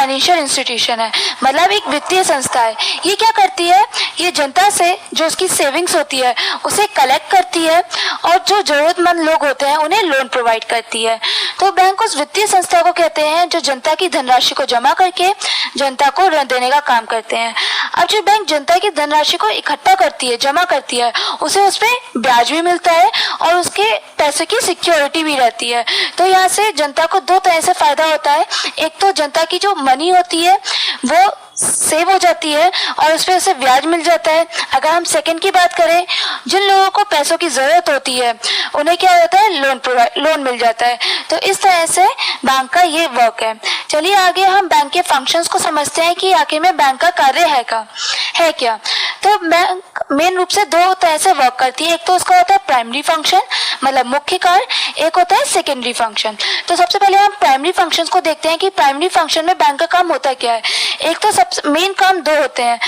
Financial institution है, मतलब एक वित्तीय संस्था है। ये क्या करती है, ये जनता से जो उसकी सेविंग्स होती है उसे कलेक्ट करती है और जो जरूरतमंद लोग होते हैं उन्हें लोन प्रोवाइड करती है। तो बैंक उस वित्तीय संस्था को कहते हैं जो जनता की धनराशि को जमा करके जनता को ऋण देने का काम करते हैं। अब जो बैंक जनता की धनराशि को इकट्ठा करती है, जमा करती है, उसे उसमें ब्याज भी मिलता है और उसके पैसे की सिक्योरिटी भी रहती है। तो यहाँ से जनता को दो तरह से फायदा होता है। एक तो जनता की जो मनी होती है वो सेव हो जाती है और उस पर उसे ब्याज मिल जाता है। अगर हम सेकंड की बात करें, जिन लोगों को पैसों की जरूरत होती है उन्हें क्या होता है, लोन मिल जाता है। तो इस तरह से बैंक का ये वर्क है। चलिए आगे हम बैंक के फंक्शंस को समझते हैं कि आखिर में बैंक का कार्य है क्या। तो बैंक मेन रूप से दो तरह से वर्क करती है। एक तो उसका होता है प्राइमरी फंक्शन, मतलब मुख्य कार्य, एक होता है सेकेंडरी फंक्शन। तो सबसे पहले हम प्राइमरी फंक्शंस को देखते हैं कि प्राइमरी फंक्शन में बैंक का काम होता क्या है। एक तो सबसे मेन काम दो होते हैं,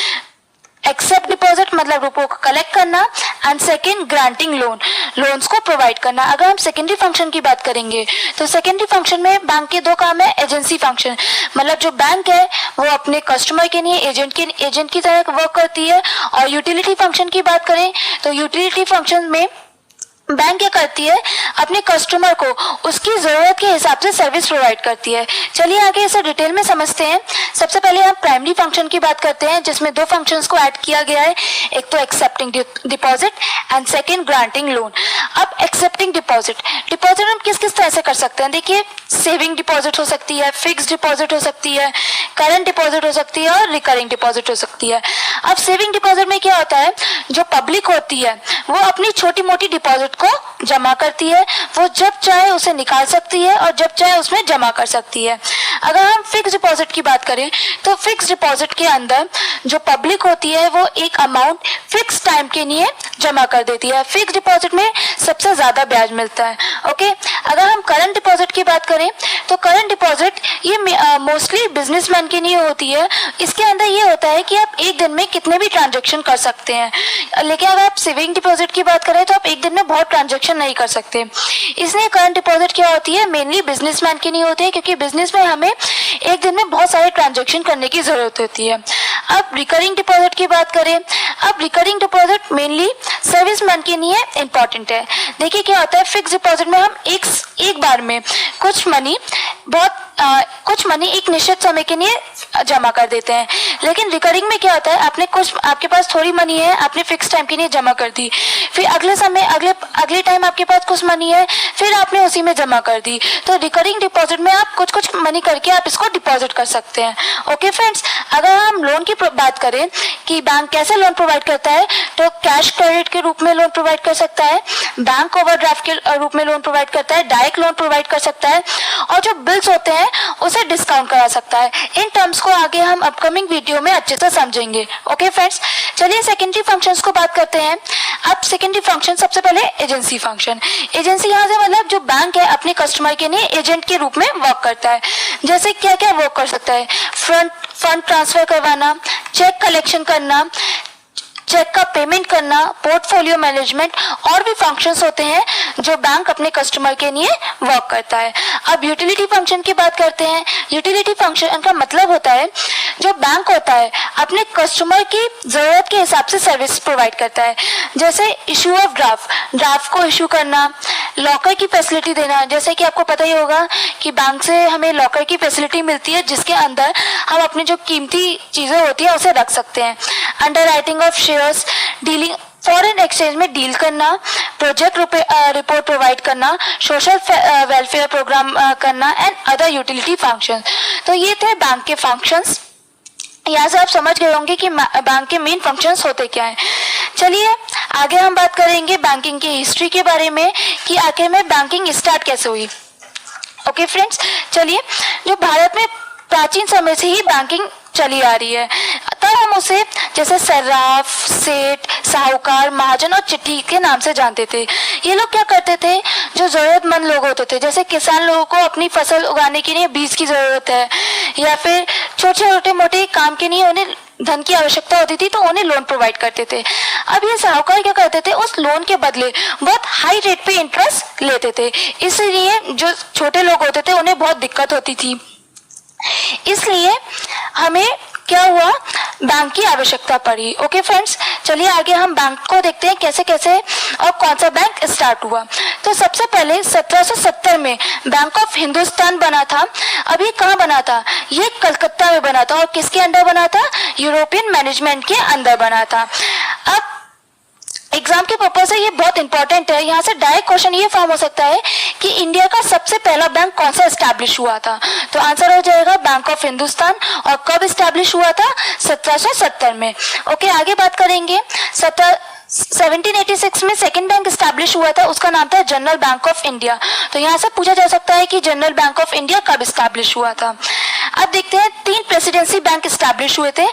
एक्सेप्ट डिपॉजिट मतलब रुपयों को कलेक्ट करना, एंड सेकेंड ग्रांटिंग लोन्स को प्रोवाइड करना। अगर हम सेकेंडरी फंक्शन की बात करेंगे तो सेकेंडरी फंक्शन में बैंक के दो काम है। एजेंसी फंक्शन मतलब जो बैंक है वो अपने कस्टमर के लिए एजेंट की तरह वर्क करती है। और यूटिलिटी फंक्शन की बात करें तो यूटिलिटी फंक्शन में बैंक क्या करती है, अपने कस्टमर को उसकी जरूरत के हिसाब से सर्विस प्रोवाइड करती है। चलिए आगे इसे डिटेल में समझते हैं। सबसे पहले हम प्राइमरी फंक्शन की बात करते हैं जिसमें दो फंक्शंस को ऐड किया गया है, एक तो accepting deposit and second granting loan. अब एक्सेप्टिंग डिपॉजिट हम किस किस तरह से कर सकते हैं। देखिए, सेविंग डिपॉजिट हो सकती है, फिक्स डिपॉजिट हो सकती है, करंट डिपॉजिट हो सकती है और रिकरिंग डिपॉजिट हो सकती है। अब सेविंग डिपॉजिट में क्या होता है, जो पब्लिक होती है वो अपनी छोटी मोटी डिपॉजिट को जमा करती है, वो जब चाहे उसे निकाल सकती है और जब चाहे उसमें जमा कर सकती है। अगर हम फिक्स डिपॉजिट की बात करें तो फिक्स डिपॉजिट के अंदर जो पब्लिक होती है वो एक अमाउंट फिक्स टाइम के लिए जमा कर देती है। फिक्स डिपॉजिट में सबसे ज्यादा ब्याज मिलता है। ओके, अगर हम करंट डिपॉजिट की बात करें तो करंट डिपॉजिट ये मोस्टली बिजनेसमैन के लिए होती है। इसके अंदर ये होता है कि आप एक दिन में कितने भी ट्रांजेक्शन कर सकते हैं, लेकिन अगर आप सेविंग डिपॉजिट की बात करें तो आप एक दिन में बहुत ट्रांजेक्शन नहीं कर सकते। इसलिए करंट डिपॉजिट क्या होती है, मेनली बिजनेसमैन के लिए होती है, क्योंकि बिजनेस में हमें एक दिन में बहुत सारे ट्रांजेक्शन करने की जरूरत होती है। अब रिकरिंग डिपॉजिट की बात करें, अब रिकरिंग डिपॉजिट मेनली सर्विसमैन के लिए इंपॉर्टेंट है। देखिए क्या होता है, फिक्स डिपॉजिट में हम एक बार में कुछ मनी एक निश्चित समय के लिए जमा कर देते हैं, लेकिन रिकरिंग में क्या होता है, आपके पास थोड़ी मनी है, आपने फिक्स टाइम के लिए जमा कर दी, फिर अगले टाइम आपके पास कुछ मनी है, फिर आपने उसी में जमा कर दी। तो रिकरिंग डिपॉजिट में आप कुछ मनी करके आप इसको डिपॉजिट कर सकते हैं। ओके फ्रेंड्स, अगर हम लोन की बात करें कि बैंक कैसे लोन प्रोवाइड करता है, तो कैश क्रेडिट के रूप में लोन प्रोवाइड कर सकता है, बैंक ओवरड्राफ्ट के रूप में लोन प्रोवाइड करता है, डायरेक्ट लोन प्रोवाइड कर सकता है, और जो बिल्स होते हैं उसे डिस्काउंट करा सकता है। इन टर्म्स को आगे हम अपकमिंग वीडियो में अच्छे से समझेंगे। ओके फ्रेंड्स, चलिए सेकेंडरी फंक्शंस को बात करते हैं। अब सेकेंडरी फंक्शन, सबसे पहले एजेंसी फंक्शन। एजेंसी यहाँ से मतलब जो बैंक है अपने कस्टमर के लिए एजेंट के रूप में वर्क करता है। जैसे क्या क्या वर्क कर सकता है, फंड ट्रांसफर करवाना, चेक कलेक्शन करना, चेक का पेमेंट करना, पोर्टफोलियो मैनेजमेंट, और भी फंक्शंस होते हैं जो बैंक अपने कस्टमर के लिए वर्क करता है। अब यूटिलिटी फंक्शन की बात करते हैं। यूटिलिटी फंक्शन का मतलब होता है जो बैंक होता है अपने कस्टमर की जरूरत के हिसाब से सर्विस प्रोवाइड करता है। जैसे इशू ऑफ ड्राफ्ट को इशू करना, लॉकर की फैसिलिटी देना। जैसे कि आपको पता ही होगा कि बैंक से हमें लॉकर की फैसिलिटी मिलती है जिसके अंदर हम अपनी जो कीमती चीजें होती है उसे रख सकते हैं। Under writing of shares, dealing foreign exchange में डील करना, प्रोजेक्ट रिपोर्ट प्रोवाइड करना, सोशल वेलफेयर प्रोग्राम करना, एंड अदर यूटिलिटी फंक्शन। तो ये थे बैंक के फंक्शंस। यहाँ से आप समझ गए होंगे कि बैंक के मेन फंक्शंस होते क्या हैं। चलिए आगे हम बात करेंगे बैंकिंग की हिस्ट्री के बारे में कि आखिर में बैंकिंग स्टार्ट कैसे हुई। ओके फ्रेंड्स, चलिए, जो भारत में प्राचीन समय से ही बैंकिंग चली आ रही है, तब हम उसे जैसे सर्राफ, सेठ, साहूकार, महाजन और चिट्ठी के नाम से जानते थे। ये लोग क्या करते थे, जो जरूरतमंद लोग होते थे, जैसे किसान लोगों को अपनी फसल उगाने के लिए बीज की जरूरत है, या फिर छोटे मोटे काम के लिए उन्हें धन की आवश्यकता होती थी, तो उन्हें लोन प्रोवाइड करते थे। अब ये साहूकार क्या करते थे, उस लोन के बदले बहुत हाई रेट पे इंटरेस्ट लेते थे, इसलिए जो छोटे लोग होते थे उन्हें बहुत दिक्कत होती थी। इसलिए हमें क्या हुआ, बैंक की आवश्यकता पड़ी। ओके फ्रेंड्स, चलिए आगे हम बैंक को देखते हैं कैसे कैसे और कौन सा बैंक स्टार्ट हुआ। तो सबसे पहले 1770 में बैंक ऑफ हिंदुस्तान बना था। अब ये कहाँ बना था, ये कलकत्ता में बना था और किसके अंडर बना था, यूरोपियन मैनेजमेंट के अंदर बना था। अब एग्जाम के पर्पज से ये बहुत इंपॉर्टेंट है, यहाँ से डायरेक्ट क्वेश्चन ये फॉर्म हो सकता है कि इंडिया का सबसे पहला बैंक कौन सा एस्टैब्लिश हुआ था। तो आंसर हो जाएगा बैंक ऑफ हिंदुस्तान। और कब एस्टैब्लिश हुआ था, 1770 में। ओके, आगे बात करेंगे। 1786 में सेकंड बैंक एस्टैब्लिश हुआ था, उसका नाम था जनरल बैंक ऑफ इंडिया। तो यहाँ से पूछा जा सकता है कि जनरल बैंक ऑफ इंडिया कब एस्टैब्लिश हुआ था। अब देखते हैं 3 प्रेसिडेंसी बैंक एस्टैब्लिश हुए थे,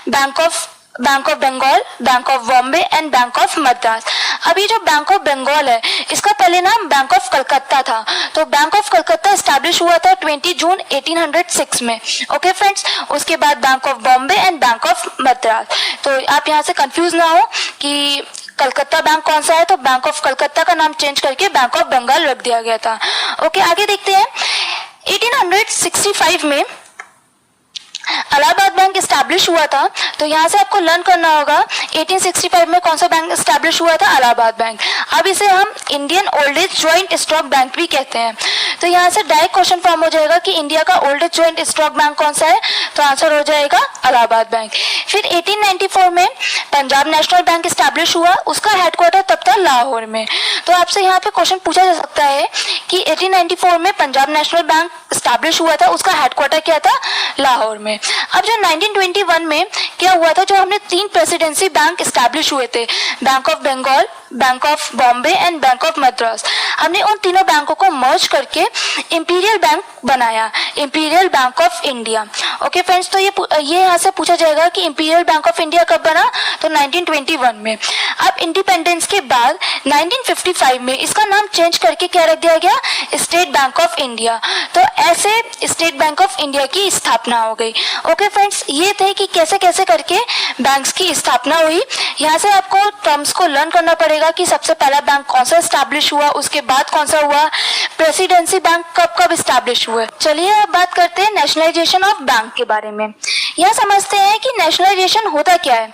Bank of Bengal, Bank of Bombay and bank of Madras. अभी जो बैंक ऑफ बंगाल है, इसका पहले नाम बैंक ऑफ कलकत्ता था। तो बैंक ऑफ कलकत्ता एस्टैब्लिश हुआ था 20 जून 1806 में। ओके फ्रेंड्स, उसके बाद bank of Bombay and bank of Madras. तो आप यहाँ से कंफ्यूज ना हो कि कलकत्ता बैंक कौन सा है, तो बैंक ऑफ कलकत्ता का नाम चेंज करके बैंक ऑफ बंगाल रख दिया गया था। ओके, आगे देखते हैं। 1865 में इलाहाबाद बैंक एस्टैब्लिश हुआ था। तो यहाँ से आपको लर्न करना होगा 1865 में कौन सा बैंक एस्टैब्लिश हुआ था, इलाहाबाद बैंक। अब इसे हम Indian oldest joint stock bank भी कहते हैं। तो यहाँ से डायरेक्ट क्वेश्चन फॉर्म हो जाएगा कि इंडिया का ओल्डेस्ट ज्वाइंट स्टॉक बैंक कौन सा है, तो आंसर हो जाएगा इलाहाबाद बैंक। फिर 1894 में पंजाब नेशनल बैंक एस्टैब्लिश हुआ, उसका हेडक्वार्टर तब था लाहौर में। तो आपसे यहाँ पे क्वेश्चन पूछा जा सकता है कि 1894 में पंजाब नेशनल बैंक एस्टैब्लिश हुआ था, उसका हेडक्वार्टर क्या था, लाहौर में। अब जो 1921 में क्या हुआ था, जो हमने 3 प्रेसिडेंसी बैंक एस्टैब्लिश हुए थे, Bank of Bengal, Bank of Bombay and bank of Madras, हमने उन तीनों बैंकों को मर्ज करके इंपीरियल बैंक बनाया, Imperial Bank of India. Okay friends, तो ये यहाँ से पूछा जाएगा कि इंपीरियल बैंक ऑफ इंडिया कब बना, तो 1921 में। अब इंडिपेंडेंस के बाद 1955 में इसका नाम चेंज करके क्या रख दिया गया, स्टेट बैंक ऑफ इंडिया। तो ऐसे स्टेट बैंक ऑफ इंडिया की स्थापना हो गई। ओके फ्रेंड्स, ये थे कि कैसे कैसे करके बैंक्स की स्थापना हुई। यहाँ से आपको टर्म्स को लर्न करना पड़ेगा कि सबसे पहला बैंक कौन सा एस्टैब्लिश हुआ, उसके बाद कौन सा हुआ, प्रेसिडेंसी बैंक कब कब एस्टैब्लिश हुए। चलिए अब बात करते हैं नेशनलाइजेशन ऑफ बैंक के बारे में। यह समझते हैं कि नेशनलाइजेशन होता क्या है।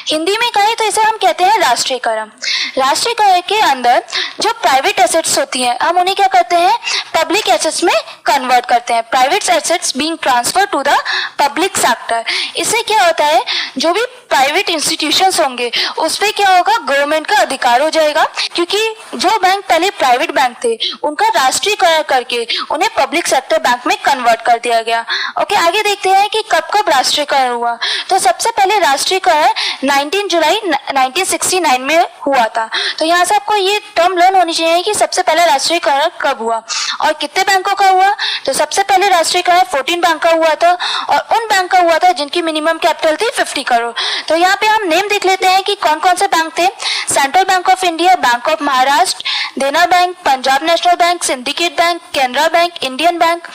हिंदी में कहें तो इसे हम कहते हैं राष्ट्रीयकरण। राष्ट्रीयकरण के अंदर जो प्राइवेट एसेट्स होती हैं, हम उन्हें क्या करते हैं, पब्लिक एसेट्स में कन्वर्ट करते हैं। Private assets being transfer to the public sector. इससे क्या होता है, जो भी प्राइवेट इंस्टीट्यूशंस होंगे उस पे क्या होगा, गवर्नमेंट का अधिकार हो जाएगा, क्योंकि जो बैंक पहले प्राइवेट बैंक थे उनका राष्ट्रीयकरण करके उन्हें पब्लिक सेक्टर बैंक में कन्वर्ट कर दिया गया। ओके, आगे देखते हैं कि कब कब राष्ट्रीयकरण हुआ। तो सबसे पहले राष्ट्रीयकरण 19 जुलाई 1969 में हुआ था। तो यहाँ से आपको ये टर्म लर्न होनी चाहिए कि सबसे पहले राष्ट्रीयकरण कब हुआ और कितने बैंकों का हुआ। तो सबसे पहले राष्ट्रीयकरण 14 बैंक का हुआ था और उन बैंक का हुआ था जिनकी मिनिमम कैपिटल थी 50 करोड़। तो यहाँ पे हम नेम देख लेते हैं कि कौन कौन से बैंक थे। Central bank of India, bank of Maharashtra, Dena bank, Punjab national bank, syndicate bank, Canara bank, Indian bank,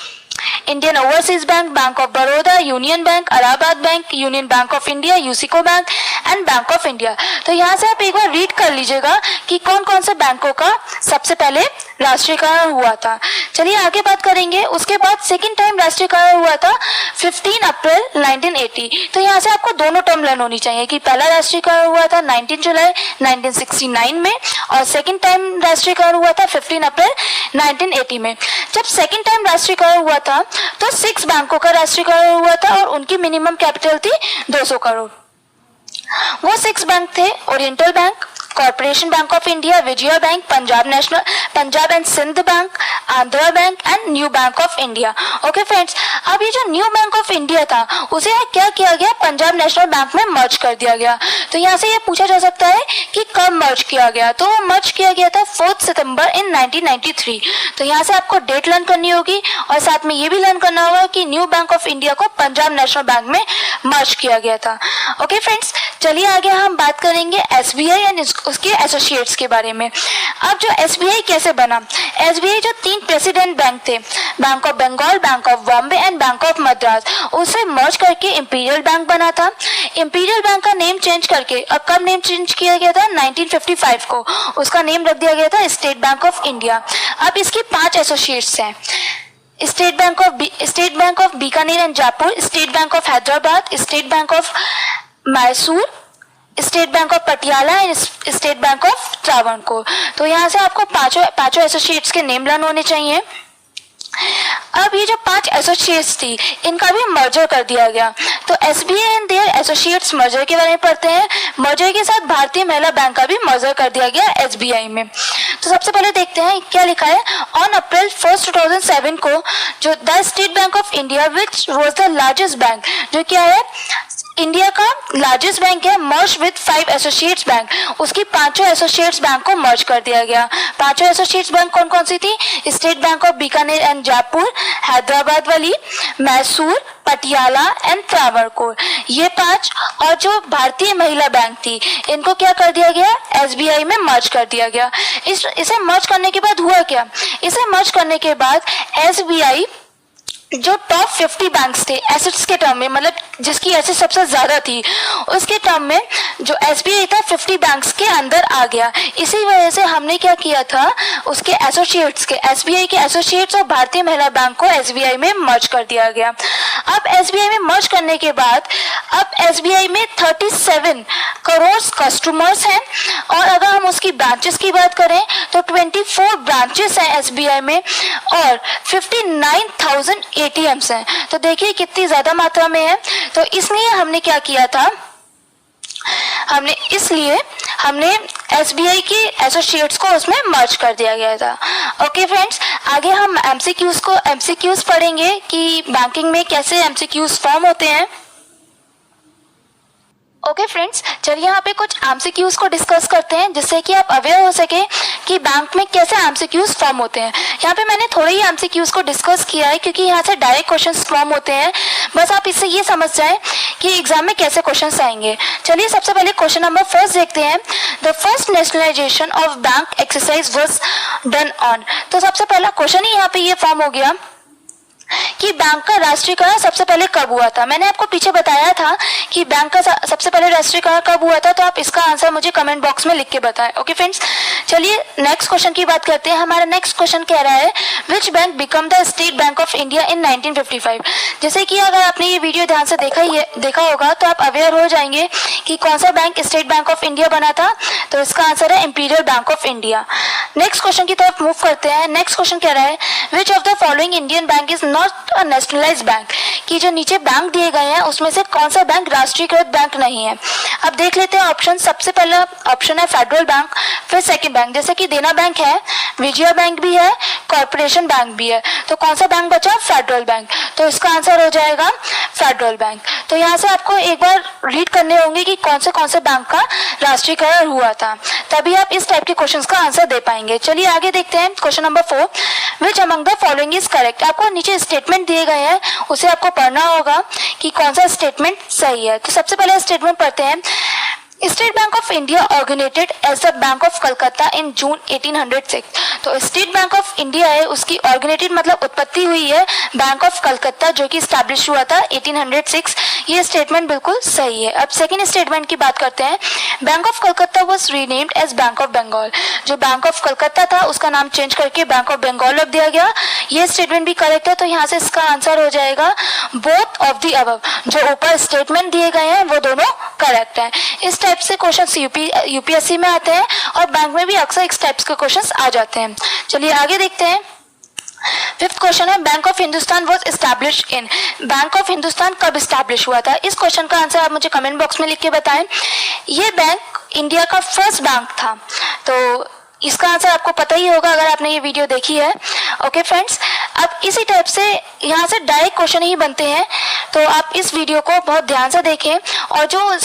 Indian overseas bank, bank of Baroda, union bank, Allahabad bank, union bank of India, UCO bank and bank of India. तो यहाँ से आप एक बार read कर लीजिएगा कि कौन कौन से बैंकों का सबसे पहले राष्ट्रीयकरण हुआ था। चलिए आगे बात करेंगे। उसके बाद सेकंड टाइम राष्ट्रीयकरण हुआ था 15 अप्रैल 1980। तो यहाँ से आपको दोनों टर्म लर्न होनी चाहिए कि पहला राष्ट्रीयकरण हुआ था 19 जुलाई 1969 में और सेकंड टाइम राष्ट्रीयकरण हुआ था 15 अप्रैल 1980 में। जब सेकंड टाइम राष्ट्रीयकरण हुआ था तो 6 बैंकों का राष्ट्रीयकरण हुआ था और उनकी मिनिमम कैपिटल थी 200 करोड़। वो 6 बैंक थे Oriental Bank, Corporation Bank of India, Vijaya Bank, Punjab and Sind Bank, Andhra Bank and New Bank of India. Okay friends, अब ये जो न्यू बैंक ऑफ इंडिया था उसे क्या किया गया, पंजाब नेशनल बैंक में मर्ज कर दिया गया। तो यहाँ से ये पूछा जा सकता है कि कब मर्ज किया गया। तो मर्ज किया गया था 4 सितंबर इन 1993। तो यहाँ से आपको डेट लर्न करनी होगी और साथ में ये भी लर्न करना होगा कि न्यू बैंक ऑफ इंडिया को पंजाब नेशनल बैंक में मर्ज किया गया था। ओके फ्रेंड्स, चलिए आगे हम बात करेंगे एसबीआई एंड उसके एसोसिएट्स के बारे में। अब जो एसबीआई कैसे बना, एसबीआई जो 3 प्रेसिडेंट बैंक थे, Bank of Bengal, Bank of Bombay and bank of Madras, उसे मर्ज करके इंपीरियल बैंक बना था। इंपीरियल बैंक का नेम चेंज करके अब कब नेम चेंज किया गया था, 1955 को उसका नेम रख दिया गया था स्टेट बैंक ऑफ इंडिया। अब इसकी 5 एसोसिएट्स हैं। State bank of Bikaner and Jaipur, state bank of Hyderabad, state bank of Mysore, state bank of Patiala and state bank of Travancore. तो यहाँ से आपको पांचों एसोसिएट्स के नेम लर्न होने चाहिए। अब ये जो 5 एसोसिएट्स थी इनका भी मर्जर कर दिया गया। तो SBI and their associates merger के बारे में पढ़ते हैं। मर्जर के साथ भारतीय महिला बैंक का भी मर्जर कर दिया गया एसबीआई में। तो सबसे पहले देखते हैं क्या लिखा है। ऑन अप्रैल 1, 2007 को जो the state bank of India which was the largest bank, जो क्या है इंडिया का लार्जेस्ट बैंक है, मर्ज विद 5 एसोसिएट्स बैंक, उसकी 5 एसोसिएट्स बैंक को मर्ज कर दिया गया। 5 एसोसिएट्स बैंक कौन कौन सी थी? State bank of Bikaner and Jaipur, Hyderabad वाली, मैसूर, पटियाला एंड त्रावणकोर, ये 5। और जो भारतीय महिला बैंक थी इनको क्या कर दिया गया? एसबीआई में मर्ज कर दिया गया। इसे मर्ज करने के बाद हुआ क्या? इसे मर्ज करने के बाद एसबीआई जो टॉप 50 बैंक्स थे एसेट्स के टर्म में, मतलब जिसकी एसेट सबसे ज्यादा थी, उसके टर्म में जो एसबीआई था 50 बैंक्स के अंदर आ गया। इसी वजह से हमने क्या किया था, उसके एसोसिएट्स के, एसबीआई के एसोसिएट्स और भारतीय महिला बैंक को एसबीआई में मर्ज कर दिया गया। अब एसबीआई में मर्ज करने के बाद अब एसबीआई में 37 करोड़ कस्टमर्स हैं, और अगर हम उसकी ब्रांचेस की बात करें तो 24 ब्रांचेस हैं एसबीआई में और 59,000 एटीएम्स हैं। तो देखिए कितनी ज्यादा मात्रा में है। तो इसलिए हमने क्या किया था, हमने एसबीआई की एसोसिएट्स को उसमें मर्ज कर दिया गया था। ओके फ्रेंड्स, आगे हम एमसीक्यूज पढ़ेंगे कि बैंकिंग में कैसे एमसीक्यूज फॉर्म होते हैं। ओके फ्रेंड्स, चलिए यहाँ पे कुछ एमसीक्यूज को डिस्कस करते हैं जिससे कि आप अवेयर हो सके कि बैंक में कैसे एमसीक्यूज फॉर्म होते हैं। यहाँ पे मैंने थोड़े ही एमसीक्यूज को डिस्कस किया है क्योंकि यहाँ से डायरेक्ट क्वेश्चंस फॉर्म होते हैं। बस आप इससे ये समझ जाएं कि एग्जाम में कैसे क्वेश्चंस आएंगे। चलिए सबसे पहले क्वेश्चन नंबर 1 देखते हैं। The first nationalisation of bank exercise was done on. तो सबसे पहला क्वेश्चन ही यहाँ पे ये फॉर्म हो गया कि बैंक का राष्ट्रीयकरण सबसे पहले कब हुआ था। मैंने आपको पीछे बताया था कि बैंक का सबसे पहले राष्ट्रीयकरण कब हुआ था, तो आप इसका आंसर मुझे कमेंट बॉक्स में लिख के बताएं। ओके फ्रेंड्स, चलिए नेक्स्ट क्वेश्चन की बात करते हैं। हमारा नेक्स्ट क्वेश्चन कह रहा है which bank become the state bank of India in 1955। जैसे कि अगर आपने ये वीडियो ध्यान से देखा होगा तो आप अवेयर हो जाएंगे कि कौन सा bank state bank of India बना था। तो इसका आंसर है imperial Bank of India. Next question की तरफ मूव करते हैं। नेक्स्ट क्वेश्चन कह रहा है which of the following Indian bank is not a nationalised bank. कि जो नीचे बैंक दिए गए हैं उसमें से कौन सा बैंक राष्ट्रीयकृत बैंक नहीं है। अब देख लेते हैं ऑप्शन। सबसे पहला ऑप्शन है फेडरल बैंक, फिर सेकंड बैंक जैसे कि देना बैंक है, विजया बैंक भी है, कॉर्पोरेशन बैंक भी है। तो कौन सा बैंक बचा? Federal bank. तो इसका आंसर हो जाएगा फेडरल बैंक। तो यहाँ से आपको एक बार रीड करने होंगे कि कौन से बैंक का राष्ट्रीयकरण हुआ था, तभी आप इस टाइप के क्वेश्चंस का आंसर दे पाएंगे। चलिए आगे देखते हैं question number 4। Which among the following is correct. आपको नीचे स्टेटमेंट दिए गए हैं, उसे आपको पढ़ना होगा कि कौन सा स्टेटमेंट सही है। तो सबसे पहले स्टेटमेंट पढ़ते हैं। State bank of India organized as the bank of Calcutta in June 1806। तो स्टेट बैंक ऑफ इंडिया है, उसकी ऑर्गेनाइजेड मतलब उत्पत्ति हुई है बैंक ऑफ कलकत्ता जो कि स्टैब्लिश हुआ था 1806। ये स्टेटमेंट बिल्कुल सही है। अब सेकंड स्टेटमेंट की बात करते हैं। Bank of Calcutta was renamed as Bank of Bengal. जो बैंक ऑफ कलकत्ता था उसका नाम चेंज करके बैंक ऑफ बंगाल रख दिया गया। ये स्टेटमेंट भी करेक्ट है। तो यहाँ से इसका आंसर हो जाएगा बोथ ऑफ द अबव। जो ऊपर स्टेटमेंट दिए गए हैं वो दोनों करेक्ट है। इस टाइप से क्वेश्चंस यूपीएससी में आते हैं और बैंक में भी अक्सर इस टाइप्स के क्वेश्चंस आ जाते हैं। चलिए आगे देखते हैं। फिफ्थ क्वेश्चन है bank of Hindustan was established in. Bank of Hindustan कब एस्टैब्लिश हुआ था? इस क्वेश्चन का आंसर आप मुझे कमेंट बॉक्स में लिख के बताएं। ये बैंक इंडिया का फर्स्ट बैंक था। तो इसका आंसर आपको पता ही होगा अगर आपने ये वीडियो देखी है। ओके फ्रेंड्स, अब इसी टाइप से यहाँ से डायरेक्ट क्वेश्चन ही बनते हैं। तो आप इस वीडियो को बहुत ध्यान से देखें और जो